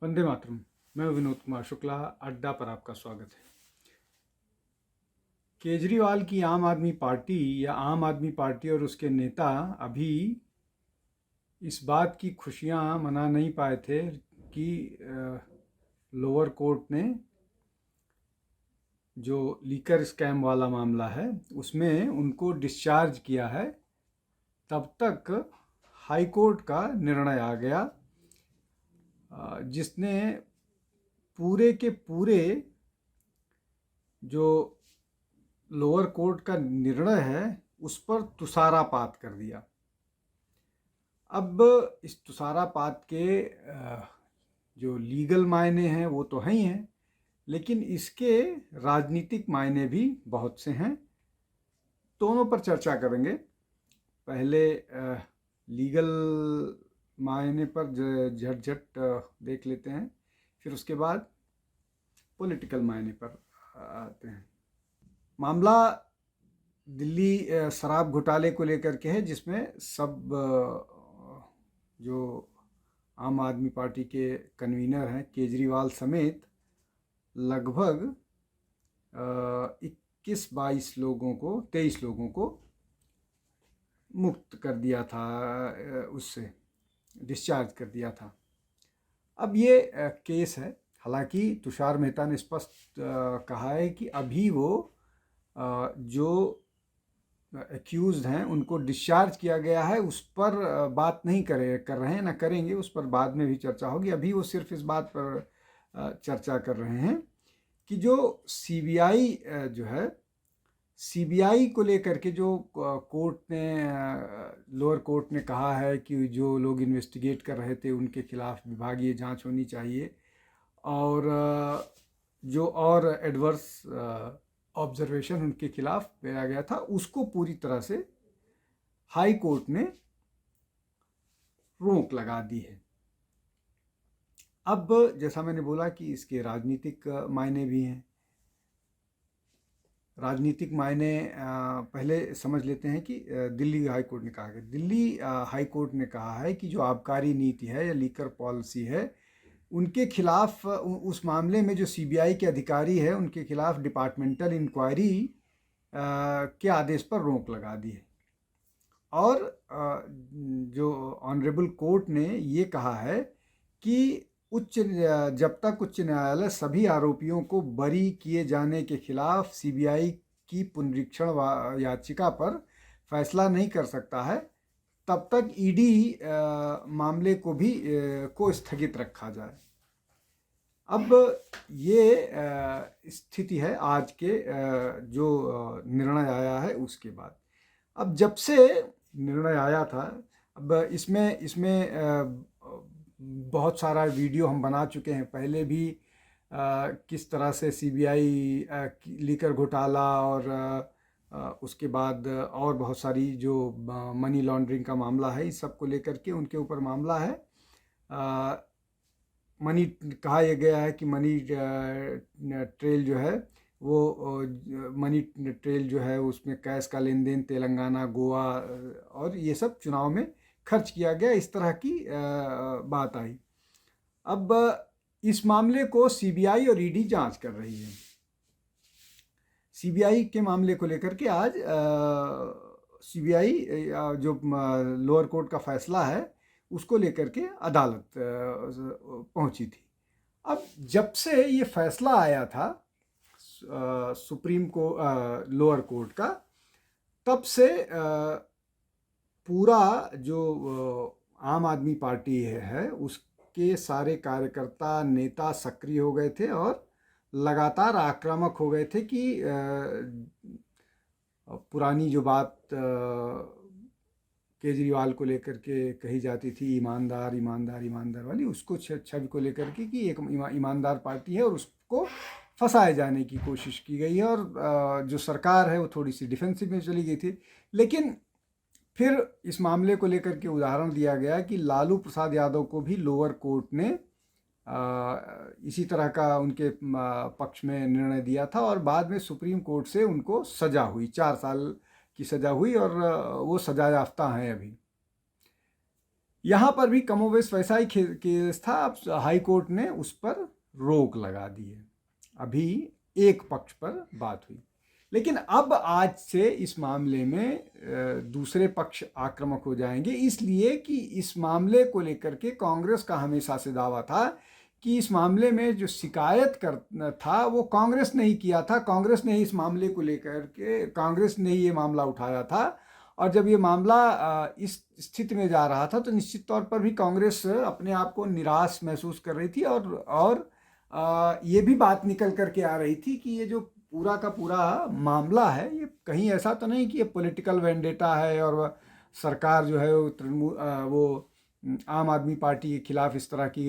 वंदे मातरम। मैं विनोद कुमार शुक्ला, अड्डा पर आपका स्वागत है। केजरीवाल की आम आदमी पार्टी या आम आदमी पार्टी और उसके नेता अभी इस बात की खुशियां मना नहीं पाए थे कि लोअर कोर्ट ने जो लीकर स्कैम वाला मामला है उसमें उनको डिस्चार्ज किया है। तब तक हाई कोर्ट का निर्णय आ गया जिसने पूरे के पूरे जो लोअर कोर्ट का निर्णय है उस पर तुषारापात कर दिया। अब इस तुषारापात के जो लीगल मायने हैं वो तो हैं ही हैं, लेकिन इसके राजनीतिक मायने भी बहुत से हैं। दोनों पर चर्चा करेंगे। पहले लीगल मायने पर झट देख लेते हैं, फिर उसके बाद पॉलिटिकल मायने पर आते हैं। मामला दिल्ली शराब घोटाले को लेकर के है, जिसमें सब जो आम आदमी पार्टी के कन्वीनर हैं केजरीवाल समेत लगभग 21-22 लोगों को 23 लोगों को मुक्त कर दिया था, उससे डिस्चार्ज कर दिया था। अब ये केस है। हालांकि तुषार मेहता ने स्पष्ट कहा है कि अभी वो जो एक्यूज्ड हैं उनको डिस्चार्ज किया गया है उस पर बात नहीं कर रहे हैं, ना करेंगे। उस पर बाद में भी चर्चा होगी। अभी वो सिर्फ इस बात पर चर्चा कर रहे हैं कि जो सीबीआई जो है, सीबीआई को लेकर के जो कोर्ट ने लोअर कोर्ट ने कहा है कि जो लोग इन्वेस्टिगेट कर रहे थे उनके खिलाफ विभागीय जांच होनी चाहिए, और जो और एडवर्स ऑब्जर्वेशन उनके खिलाफ दिया गया था उसको पूरी तरह से हाई कोर्ट ने रोक लगा दी है। अब जैसा मैंने बोला कि इसके राजनीतिक मायने भी हैं। राजनीतिक मायने पहले समझ लेते हैं कि दिल्ली हाई कोर्ट ने कहा है। दिल्ली हाई कोर्ट ने कहा है कि जो आबकारी नीति है या लीकर पॉलिसी है उनके खिलाफ, उस मामले में जो सीबीआई के अधिकारी है उनके खिलाफ डिपार्टमेंटल इंक्वायरी के आदेश पर रोक लगा दी है। और जो ऑनरेबल कोर्ट ने ये कहा है कि जब तक उच्च न्यायालय सभी आरोपियों को बरी किए जाने के खिलाफ सीबीआई की पुनरीक्षण याचिका पर फैसला नहीं कर सकता है, तब तक ईडी मामले को भी को स्थगित रखा जाए। अब ये स्थिति है आज के जो निर्णय आया है उसके बाद। अब जब से निर्णय आया था, अब इसमें बहुत सारा वीडियो हम बना चुके हैं पहले भी, किस तरह से सीबीआई लीकर घोटाला और उसके बाद और बहुत सारी जो मनी लॉन्ड्रिंग का मामला है, इस सब को लेकर के उनके ऊपर मामला है। मनी कहा यह गया है कि मनी ट्रेल जो है वो मनी ट्रेल जो है उसमें कैश का लेन देन तेलंगाना, गोवा और ये सब चुनाव में खर्च किया गया, इस तरह की बात आई। अब इस मामले को सीबीआई और ईडी जांच कर रही है। सीबीआई के मामले को लेकर के आज सीबीआई जो लोअर कोर्ट का फैसला है उसको लेकर के अदालत पहुंची थी। अब जब से ये फैसला आया था सुप्रीम को लोअर कोर्ट का, तब से पूरा जो आम आदमी पार्टी है उसके सारे कार्यकर्ता नेता सक्रिय हो गए थे और लगातार आक्रामक हो गए थे कि पुरानी जो बात केजरीवाल को लेकर के कही जाती थी, ईमानदार ईमानदार ईमानदार वाली, उसको छवि को लेकर के कि एक ईमानदार पार्टी है और उसको फंसाए जाने की कोशिश की गई है। और जो सरकार है वो थोड़ी सी डिफेंसिव में चली गई थी। लेकिन फिर इस मामले को लेकर के उदाहरण दिया गया कि लालू प्रसाद यादव को भी लोअर कोर्ट ने इसी तरह का उनके पक्ष में निर्णय दिया था और बाद में सुप्रीम कोर्ट से उनको सज़ा हुई, 4 साल की सज़ा हुई और वो सज़ा याफ्ता हैं अभी। यहाँ पर भी कमोवेश वैसा ही केस था। अब हाई कोर्ट ने उस पर रोक लगा दी है। अभी एक पक्ष पर बात हुई, लेकिन अब आज से इस मामले में दूसरे पक्ष आक्रामक हो जाएंगे, इसलिए कि इस मामले को लेकर के कांग्रेस का हमेशा से दावा था कि इस मामले में जो शिकायत कर था वो कांग्रेस ने ही किया था, कांग्रेस ने ही इस मामले को लेकर के, कांग्रेस ने ही ये मामला उठाया था। और जब ये मामला इस स्थिति में जा रहा था तो निश्चित तौर पर भी कांग्रेस अपने आप को निराश महसूस कर रही थी, और ये भी बात निकल करके आ रही थी कि ये जो पूरा का पूरा मामला है ये कहीं ऐसा तो नहीं कि ये पॉलिटिकल वेंडेटा है और सरकार जो है वो आम आदमी पार्टी के खिलाफ इस तरह की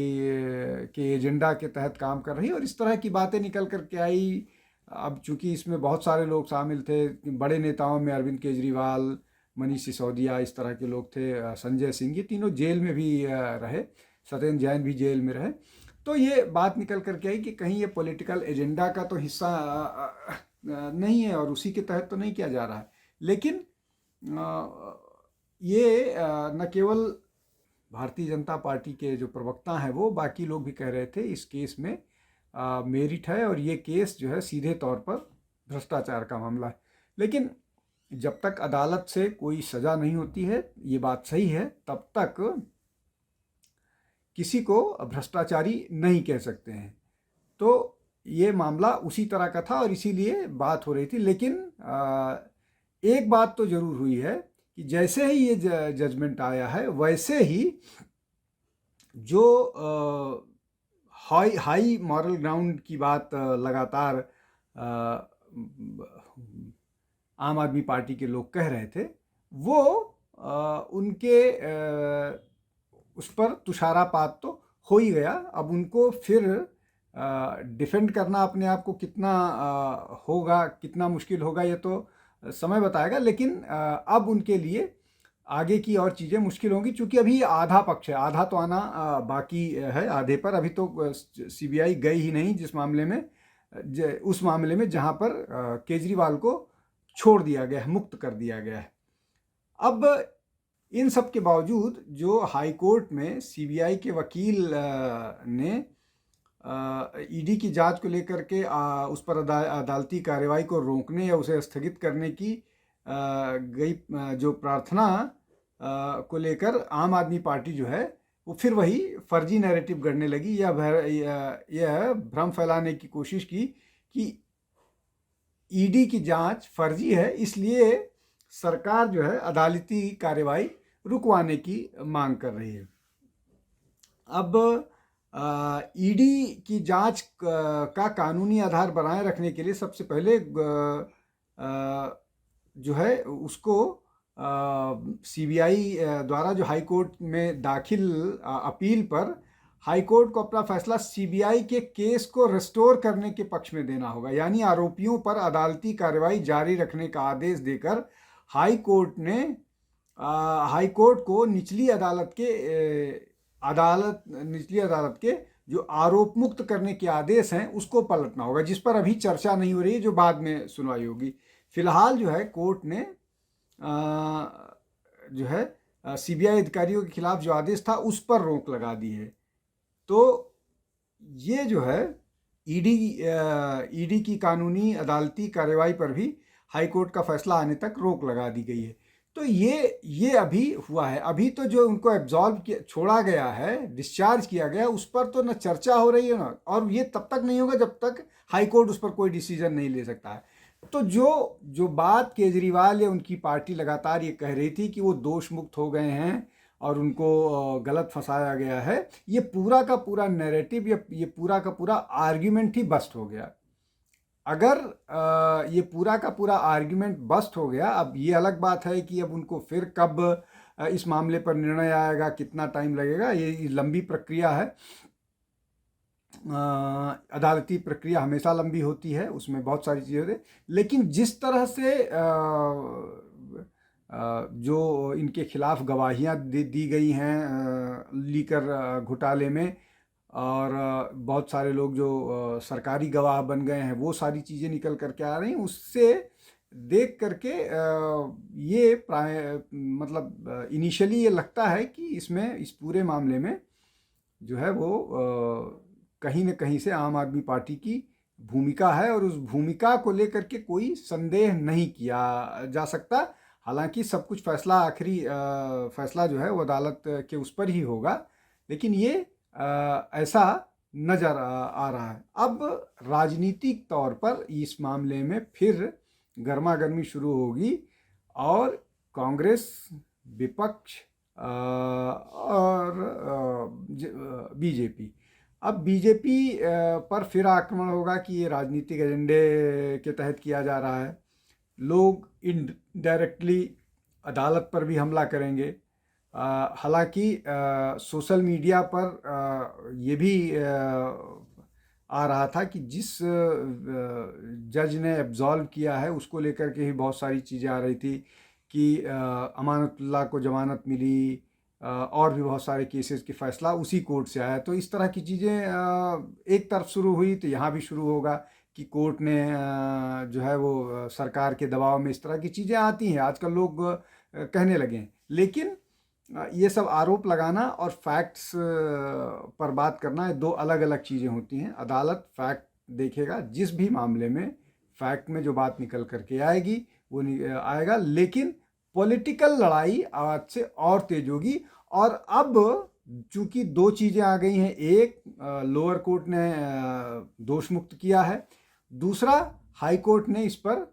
के एजेंडा के तहत काम कर रही है, और इस तरह की बातें निकल करके आई। अब चूंकि इसमें बहुत सारे लोग शामिल थे, बड़े नेताओं में अरविंद केजरीवाल, मनीष सिसोदिया, इस तरह के लोग थे, संजय सिंह, ये तीनों जेल में भी रहे, सत्येंद्र जैन भी जेल में रहे। तो ये बात निकल करके आई कि कहीं ये पॉलिटिकल एजेंडा का तो हिस्सा नहीं है और उसी के तहत तो नहीं किया जा रहा है। लेकिन ये न केवल भारतीय जनता पार्टी के जो प्रवक्ता हैं वो, बाकी लोग भी कह रहे थे इस केस में मेरिट है और ये केस जो है सीधे तौर पर भ्रष्टाचार का मामला है। लेकिन जब तक अदालत से कोई सज़ा नहीं होती है, ये बात सही है, तब तक किसी को भ्रष्टाचारी नहीं कह सकते हैं। तो ये मामला उसी तरह का था और इसीलिए बात हो रही थी। लेकिन एक बात तो ज़रूर हुई है कि जैसे ही ये जजमेंट आया है वैसे ही जो हाई मॉरल ग्राउंड की बात लगातार आम आदमी पार्टी के लोग कह रहे थे, वो उनके उस पर तुषारापात तो हो ही गया। अब उनको फिर डिफेंड करना अपने आप को कितना होगा, कितना मुश्किल होगा, ये तो समय बताएगा। लेकिन अब उनके लिए आगे की और चीज़ें मुश्किल होंगी, क्योंकि अभी आधा पक्ष है, आधा तो आना बाकी है। आधे पर अभी तो सीबीआई गई ही नहीं जिस मामले में, उस मामले में जहां पर केजरीवाल को छोड़ दिया गया है, मुक्त कर दिया गया है। अब इन सब के बावजूद जो हाई कोर्ट में सीबीआई के वकील ने ईडी की जांच को लेकर के उस पर अदालती कार्रवाई को रोकने या उसे स्थगित करने की गई जो प्रार्थना को लेकर आम आदमी पार्टी जो है वो फिर वही फर्जी नैरेटिव गढ़ने लगी, यह भ्रम फैलाने की कोशिश की कि ईडी की जांच फर्जी है, इसलिए सरकार जो है अदालती कार्रवाई रुकवाने की मांग कर रही है। अब ईडी की जांच का कानूनी आधार बनाए रखने के लिए सबसे पहले जो है उसको सीबीआई द्वारा जो हाई कोर्ट में दाखिल अपील पर हाई कोर्ट को अपना फैसला सीबीआई के केस को रिस्टोर करने के पक्ष में देना होगा, यानी आरोपियों पर अदालती कार्रवाई जारी रखने का आदेश देकर हाई कोर्ट को निचली अदालत के जो आरोप मुक्त करने के आदेश हैं उसको पलटना होगा, जिस पर अभी चर्चा नहीं हो रही है, जो बाद में सुनवाई होगी। फिलहाल जो है कोर्ट ने जो है सीबीआई अधिकारियों के खिलाफ जो आदेश था उस पर रोक लगा दी है। तो ये जो है ईडी की कानूनी अदालती कार्रवाई पर भी हाई कोर्ट का फैसला आने तक रोक लगा दी गई है। तो ये अभी हुआ है। अभी तो जो उनको एब्जॉल्व किया, छोड़ा गया है, डिस्चार्ज किया गया, उस पर तो न चर्चा हो रही है ना, और ये तब तक नहीं होगा जब तक हाई कोर्ट उस पर कोई डिसीजन नहीं ले सकता है। तो जो बात केजरीवाल या उनकी पार्टी लगातार ये कह रही थी कि वो दोष मुक्त हो गए हैं और उनको गलत फंसाया गया है, ये पूरा का पूरा नैरेटिव, ये पूरा का पूरा आर्ग्यूमेंट ही बस्ट हो गया। अगर ये पूरा का पूरा आर्ग्यूमेंट बस्ट हो गया, अब ये अलग बात है कि अब उनको फिर कब इस मामले पर निर्णय आएगा, कितना टाइम लगेगा, ये लंबी प्रक्रिया है। अदालती प्रक्रिया हमेशा लंबी होती है, उसमें बहुत सारी चीज़ें होती हैं। लेकिन जिस तरह से जो इनके खिलाफ गवाहियाँ दी गई हैं लीकर घोटाले में, और बहुत सारे लोग जो सरकारी गवाह बन गए हैं, वो सारी चीज़ें निकल करके आ रही हैं, उससे देख करके ये मतलब इनिशियली ये लगता है कि इसमें, इस पूरे मामले में जो है वो कहीं न कहीं से आम आदमी पार्टी की भूमिका है, और उस भूमिका को लेकर के कोई संदेह नहीं किया जा सकता। हालांकि सब कुछ फैसला, आखिरी फैसला जो है वो अदालत के उस पर ही होगा, लेकिन ये ऐसा नज़र आ रहा है। अब राजनीतिक तौर पर इस मामले में फिर गर्मा गर्मी शुरू होगी, और कांग्रेस, विपक्ष और बीजेपी, अब बीजेपी पर फिर आक्रमण होगा कि ये राजनीतिक एजेंडे के तहत किया जा रहा है। लोग इनडायरेक्टली अदालत पर भी हमला करेंगे। हालांकि सोशल मीडिया पर ये भी आ रहा था कि जिस जज ने एब्जॉल्व किया है उसको लेकर के ही बहुत सारी चीज़ें आ रही थी कि अमानतुल्लाह को जमानत मिली, और भी बहुत सारे केसेस की फ़ैसला उसी कोर्ट से आया। तो इस तरह की चीज़ें एक तरफ शुरू हुई तो यहाँ भी शुरू होगा कि कोर्ट ने जो है वो सरकार के दबाव में, इस तरह की चीज़ें आती हैं आजकल, लोग कहने लगे हैं। लेकिन ये सब आरोप लगाना और फैक्ट्स पर बात करना, ये दो अलग अलग चीज़ें होती हैं। अदालत फैक्ट देखेगा, जिस भी मामले में फैक्ट में जो बात निकल करके आएगी वो आएगा, लेकिन पॉलिटिकल लड़ाई आज से और तेज होगी। और अब चूंकि दो चीज़ें आ गई हैं, एक लोअर कोर्ट ने दोष मुक्त किया है, दूसरा हाई कोर्ट ने इस पर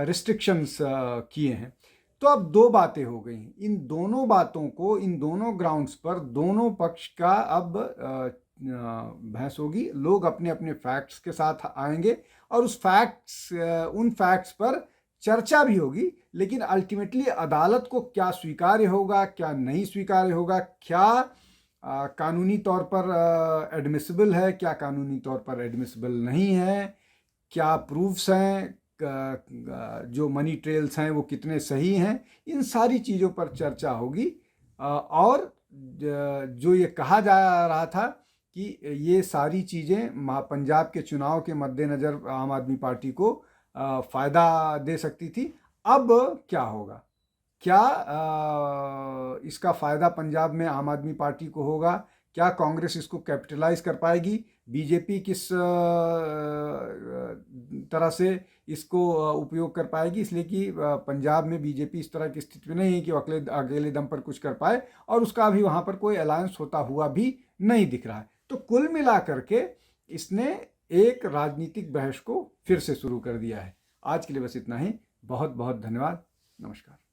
रिस्ट्रिक्शंस किए हैं। तो अब दो बातें हो गई हैं। इन दोनों बातों को, इन दोनों ग्राउंड्स पर दोनों पक्ष का अब बहस होगी। लोग अपने अपने फैक्ट्स के साथ आएंगे और उन फैक्ट्स पर चर्चा भी होगी, लेकिन अल्टीमेटली अदालत को क्या स्वीकार्य होगा, क्या नहीं स्वीकार्य होगा, क्या कानूनी तौर पर एडमिसिबल है, क्या कानूनी तौर पर एडमिसिबल नहीं है, क्या प्रूफ्स हैं, जो मनी ट्रेल्स हैं वो कितने सही हैं, इन सारी चीज़ों पर चर्चा होगी। और जो ये कहा जा रहा था कि ये सारी चीज़ें पंजाब के चुनाव के मद्देनज़र आम आदमी पार्टी को फ़ायदा दे सकती थी, अब क्या होगा? क्या इसका फ़ायदा पंजाब में आम आदमी पार्टी को होगा? क्या कांग्रेस इसको कैपिटलाइज कर पाएगी? बीजेपी किस तरह से इसको उपयोग कर पाएगी? इसलिए कि पंजाब में बीजेपी इस तरह की स्थिति में नहीं है कि वो अकेले दम पर कुछ कर पाए, और उसका अभी वहाँ पर कोई अलायंस होता हुआ भी नहीं दिख रहा है। तो कुल मिला करके इसने एक राजनीतिक बहस को फिर से शुरू कर दिया है। आज के लिए बस इतना ही। बहुत बहुत धन्यवाद। नमस्कार।